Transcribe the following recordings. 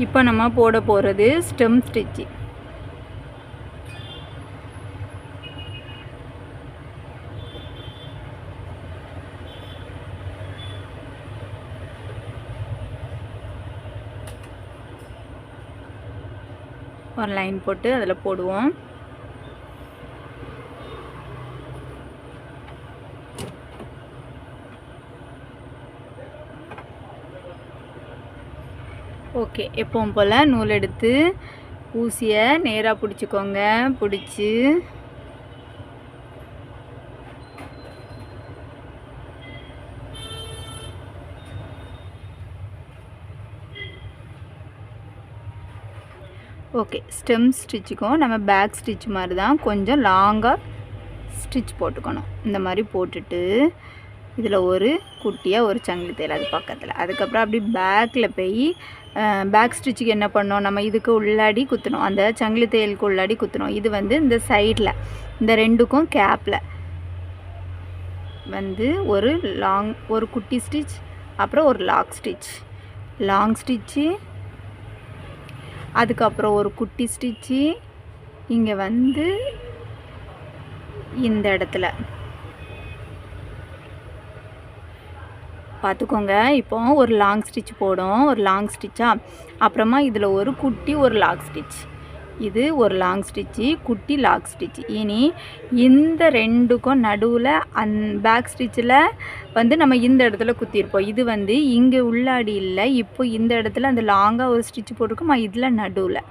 இப்போ நம்ம போட போகிறது ஸ்டெம் ஸ்டிச்சு. ஒரு லைன் போட்டு அதில் போடுவோம். ஓகே, எப்பவும் போல் நூல் எடுத்து ஊசியை நேராக பிடிச்சிக்கோங்க. பிடிச்சி ஓகே, ஸ்டெம் ஸ்டிச்சுக்கும் நம்ம பேக் ஸ்டிச் மாதிரி தான் கொஞ்சம் லாங்காக ஸ்டிச் போட்டுக்கணும். இந்த மாதிரி போட்டுட்டு இதில் ஒரு குட்டியாக ஒரு சங்கிலி தையல் அது பக்கத்தில். அதுக்கப்புறம் அப்படி பேக்கில் போய் பேக் ஸ்டிச்சுக்கு என்ன பண்ணோம், நம்ம இதுக்கு உள்ளாடி குத்தணும், அந்த சங்கிலி தையலுக்கு உள்ளாடி குத்தணும். இது வந்து இந்த சைடில் இந்த ரெண்டுக்கும் கேப்பில் வந்து ஒரு குட்டி ஸ்டிச், அப்புறம் ஒரு லாங் ஸ்டிச்சு, அதுக்கப்புறம் ஒரு குட்டி ஸ்டிச்சு இங்கே வந்து இந்த இடத்துல பார்த்துக்கோங்க. இப்போ ஒரு லாங் ஸ்டிச் போடும், ஒரு லாங் ஸ்டிச்சா, அப்புறமா இதில் ஒரு குட்டி ஒரு லாக் ஸ்டிச், இது ஒரு லாங் ஸ்டிச்சு, குட்டி லாக் ஸ்டிச். இனி இந்த ரெண்டுக்கும் நடுவில் பேக் ஸ்டிச்சில் வந்து நம்ம இந்த இடத்துல குத்திருப்போம். இது வந்து இங்கே உள்ளாடி இல்லை, இப்போ இந்த இடத்துல அந்த லாங்காக ஒரு ஸ்டிச் போட்டிருக்கோமா, இதில் நடுவில்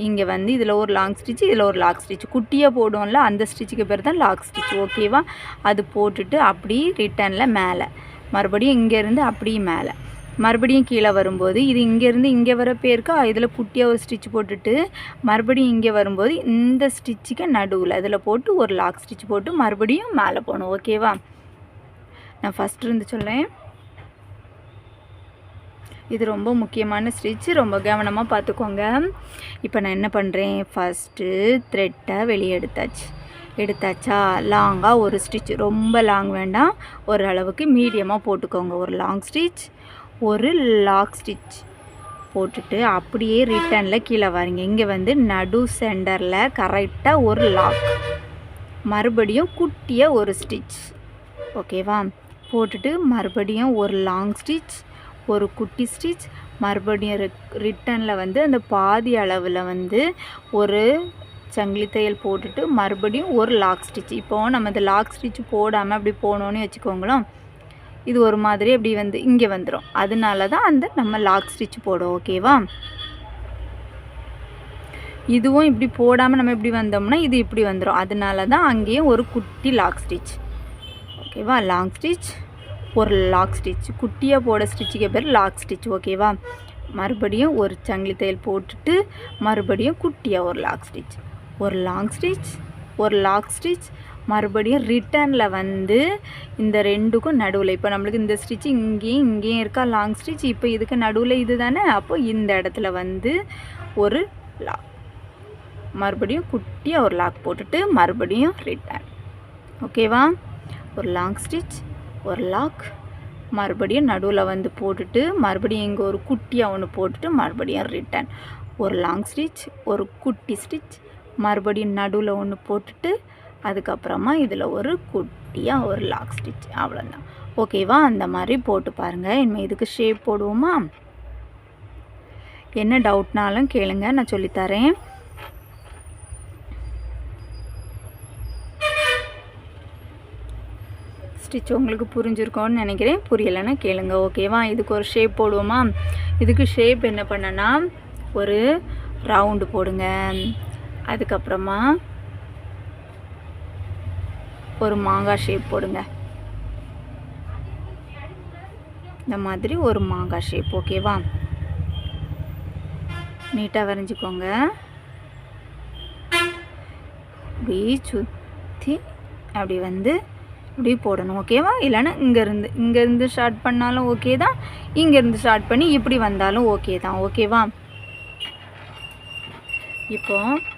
இங்கே வந்து இதில் ஒரு லாங் ஸ்டிச், இதில் ஒரு லாக் ஸ்டிச், குட்டியாக போடுவோம்ல அந்த ஸ்டிச்சுக்கு பேர் தான் லாக் ஸ்டிச். ஓகேவா? அது போட்டுட்டு அப்படி ரிட்டனில் மேலே மறுபடியும் இங்கேருந்து அப்படியே மேலே மறுபடியும் கீழே வரும்போது இது இங்கேருந்து இங்கே வர பேருக்கா, இதில் குட்டியாக ஒரு ஸ்டிச் போட்டுட்டு மறுபடியும் இங்கே வரும்போது இந்த ஸ்டிச்சுக்கு நடுவில் இதில் போட்டு ஒரு லாக் ஸ்டிச் போட்டு மறுபடியும் மேலே போகணும். ஓகேவா? நான் ஃபஸ்ட்டு இருந்து சொல்லேன். இது ரொம்ப முக்கியமான ஸ்டிச், ரொம்ப கவனமாக பார்த்துக்கோங்க. இப்போ நான் என்ன பண்ணுறேன், ஃபஸ்ட்டு த்ரெட்டை வெளியே எடுத்தாச்சா, லாங்காக ஒரு ஸ்டிச், ரொம்ப லாங் வேண்டாம், ஒரு அளவுக்கு மீடியமாக போட்டுக்கோங்க. ஒரு லாங் ஸ்டிச், ஒரு லாக் ஸ்டிச் போட்டுட்டு அப்படியே ரிட்டனில் கீழே வாரிங்க. இங்கே வந்து நடு சென்டரில் கரெக்டாக ஒரு லாக், மறுபடியும் குட்டியாக ஒரு ஸ்டிச். ஓகேவா? போட்டுட்டு மறுபடியும் ஒரு லாங் ஸ்டிச், ஒரு குட்டி ஸ்டிச், மறுபடியும் ரிட்டனில் வந்து அந்த பாதி அளவில் வந்து ஒரு சங்கிலி தையல் போட்டுட்டு மறுபடியும் ஒரு லாக் ஸ்டிச். இப்போது நம்ம இந்த லாக் ஸ்டிச் போடாமல் அப்படி போனோன்னு வச்சுக்கோங்களேன், இது ஒரு மாதிரி அப்படி வந்து இங்கே வந்துடும். அதனால தான் அந்த நம்ம லாக் ஸ்டிச் போடும். ஓகேவா? இதுவும் இப்படி போடாமல் நம்ம இப்படி வந்தோம்னா இது இப்படி வந்துடும். அதனால தான் அங்கேயும் ஒரு குட்டி லாக் ஸ்டிச். ஓகேவா? லாங் ஸ்டிச், ஒரு லாக் ஸ்டிச், குட்டியாக போட ஸ்டிச்சுக்கு பேர் லாக் ஸ்டிச். ஓகேவா? மறுபடியும் ஒரு சங்கிலி தையல் போட்டுட்டு மறுபடியும் குட்டியாக ஒரு லாக் ஸ்டிச், ஒரு லாங் ஸ்டிச், ஒரு லாக் ஸ்டிச், மறுபடியும் ரிட்டனில் வந்து இந்த ரெண்டுக்கும் நடுவில் இப்போ நம்மளுக்கு இந்த ஸ்டிச் இங்கேயும் இருக்கா லாங் ஸ்டிச், இப்போ இதுக்கு நடுவில் இது தானே, அப்போது இந்த இடத்துல வந்து ஒரு லாக், மறுபடியும் குட்டியாக ஒரு லாக் போட்டுட்டு மறுபடியும் ரிட்டன். ஓகேவா? ஒரு லாங் ஸ்டிச், ஒரு லாக், மறுபடியும் நடுவில் வந்து போட்டுட்டு மறுபடியும் இங்கே ஒரு குட்டியாக ஒன்று போட்டுட்டு மறுபடியும் ரிட்டன். ஒரு லாங் ஸ்டிச், ஒரு குட்டி ஸ்டிச், மறுபடியும் நடுவில் ஒன்று போட்டுட்டு அதுக்கப்புறமா இதில் ஒரு குட்டியாக ஒரு லாக் ஸ்டிச். அவ்வளோதான். ஓகேவா? அந்த மாதிரி போட்டு பாருங்கள். இனிமேல் இதுக்கு ஷேப் போடுவோமா? என்ன டவுட்னாலும் கேளுங்க, நான் சொல்லித்தரேன். ஸ்டிச் உங்களுக்கு புரிஞ்சிருக்கோன்னு நினைக்கிறேன். புரியலைன்னா கேளுங்க. ஓகேவா? இதுக்கு ஒரு ஷேப் போடுவோமா? இதுக்கு ஷேப் என்ன பண்ணனா, ஒரு ரவுண்டு போடுங்க, அதுக்கப்புறமா ஒரு மாங்காய் ஷேப் போடுங்க, இந்த மாதிரி ஒரு மாங்காய் ஷேப். ஓகேவா? நீட்டாக வரைஞ்சிக்கோங்க. இப்படி சுற்றி அப்படி வந்து இப்படி போடணும். ஓகேவா? இல்லைன்னா இங்கேருந்து ஸ்டார்ட் பண்ணாலும் ஓகே தான், இங்கேருந்து ஸ்டார்ட் பண்ணி இப்படி வந்தாலும் ஓகே தான். ஓகேவா? இப்போது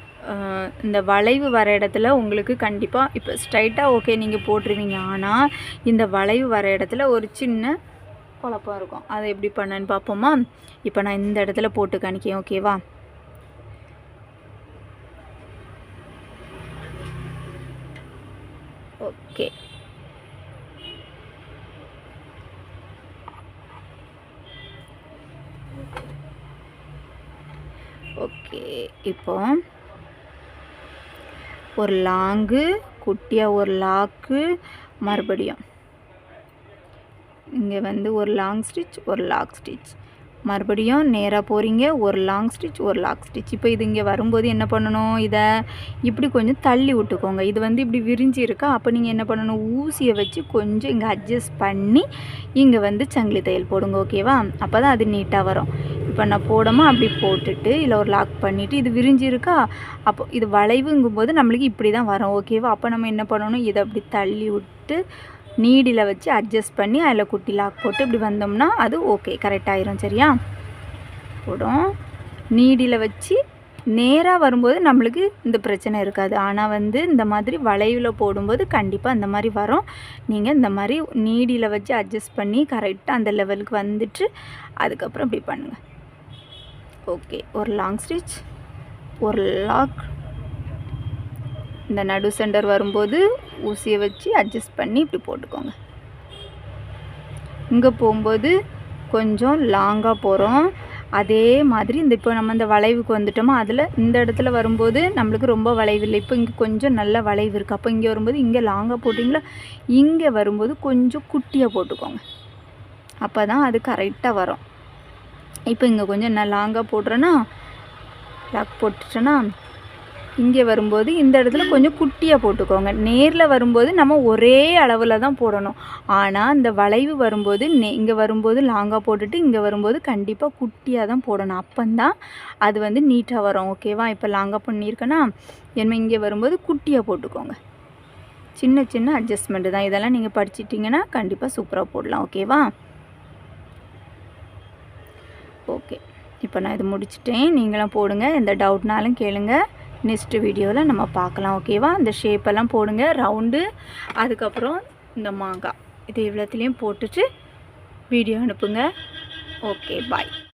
இந்த வளைவு வர இடத்துல உங்களுக்கு கண்டிப்பாக இப்போ ஸ்ட்ரைட்டாக ஓகே நீங்கள் போட்டுருவீங்க. ஆனால் இந்த வளைவு வர இடத்துல ஒரு சின்ன குழப்பம் இருக்கும். அதை எப்படி பண்ணேன்னு பார்ப்போமா? இப்போ நான் இந்த இடத்துல போட்டு காணிக்கேன். ஓகேவா? ஓகே. ஓகே, இப்போ ஒரு லாங்கு, குட்டியாக ஒரு லாக்கு, மறுபடியும் இங்கே வந்து ஒரு லாங் ஸ்டிச், ஒரு லாக் ஸ்டிச், மறுபடியும் நேராக போகிறீங்க, ஒரு லாங் ஸ்டிச், ஒரு லாக் ஸ்டிச். இப்போ இது இங்கே வரும்போது என்ன பண்ணணும்? இதை இப்படி கொஞ்சம் தள்ளி விட்டுக்கோங்க. இது வந்து இப்படி விரிஞ்சி இருக்கா, அப்போ நீங்கள் என்ன பண்ணணும்? ஊசியை வச்சு கொஞ்சம் இங்கே அட்ஜஸ்ட் பண்ணி இங்கே வந்து சங்கிலி தையல் போடுங்க. ஓகேவா? அப்போ தான் அது நீட்டாக வரும். இப்போ நான் போடாமல் அப்படி போட்டுட்டு இல்லை ஒரு லாக் பண்ணிவிட்டு இது விரிஞ்சி இருக்கா, அப்போ இது வளைவுங்கும்போது நம்மளுக்கு இப்படி தான் வரும். ஓகேவா? அப்போ நம்ம என்ன பண்ணணும்? இதை அப்படி தள்ளி விட்டு நீடில் வச்சு அட்ஜஸ்ட் பண்ணி அதில் குட்டி லாக் போட்டு இப்படி வந்தோம்னா அது ஓகே, கரெக்டாகிரும். சரியா? போடும். நீடில் வச்சு நேராக வரும்போது நம்மளுக்கு இந்த பிரச்சனை இருக்காது. ஆனால் வந்து இந்த மாதிரி வளைவில் போடும்போது கண்டிப்பாக இந்த மாதிரி வரும். நீங்கள் இந்த மாதிரி நீடில் வச்சு அட்ஜஸ்ட் பண்ணி கரெக்டாக அந்த லெவலுக்கு வந்துட்டு அதுக்கப்புறம் இப்படி பண்ணுங்கள். ஓகே, ஒரு லாங் ஸ்டிச், ஒரு லாக், இந்த நடு சென்டர் வரும்போது ஊசியை வச்சு அட்ஜஸ்ட் பண்ணி இப்படி போட்டுக்கோங்க. இங்கே போகும்போது கொஞ்சம் லாங்காக போகிறோம். அதே மாதிரி இந்த இப்போ நம்ம இந்த வளைவுக்கு வந்துட்டோமோ அதில் இந்த இடத்துல வரும்போது நம்மளுக்கு ரொம்ப வளைவு இல்லை. இப்போ இங்கே கொஞ்சம் நல்ல வளைவு இருக்குது. அப்போ இங்கே வரும்போது இங்கே லாங்காக போட்டிங்களா, இங்கே வரும்போது கொஞ்சம் குட்டியாக போட்டுக்கோங்க. அப்போ தான் அது கரெக்டாக வரும். இப்போ இங்கே கொஞ்சம் நான் லாங்காக போடுறேன்னா, லாக் போட்டுட்டேன்னா, இங்கே வரும்போது இந்த இடத்துல கொஞ்சம் குட்டியாக போட்டுக்கோங்க. நேரில் வரும்போது நம்ம ஒரே அளவில் தான் போடணும். ஆனால் இந்த வளைவு வரும்போது இங்கே வரும்போது லாங்காக போட்டுட்டு இங்கே வரும்போது கண்டிப்பாக குட்டியாக தான் போடணும். அப்போந்தான் அது வந்து நீட்டாக வரும். ஓகேவா? இப்போ லாங்காக பண்ணியிருக்கேன்னா என்ன இங்கே வரும்போது குட்டியாக போட்டுக்கோங்க. சின்ன சின்ன அட்ஜஸ்ட்மெண்ட்டு தான். இதெல்லாம் நீங்கள் படிச்சிட்டிங்கன்னா கண்டிப்பாக சூப்பராக போடலாம். ஓகேவா? ஓகே, இப்போ நான் இது முடிச்சிட்டேன். நீங்களும் போடுங்க. எந்த டவுட்னாலும் கேளுங்க. நெக்ஸ்ட் வீடியோவில் நம்ம பார்க்கலாம். ஓகேவா? இந்த ஷேப்பெல்லாம் போடுங்க, ரவுண்டு, அதுக்கப்புறம் இந்த மாங்காய், இது இவ்வளோத்துலேயும் போட்டுட்டு வீடியோ அனுப்புங்க. ஓகே, பாய்.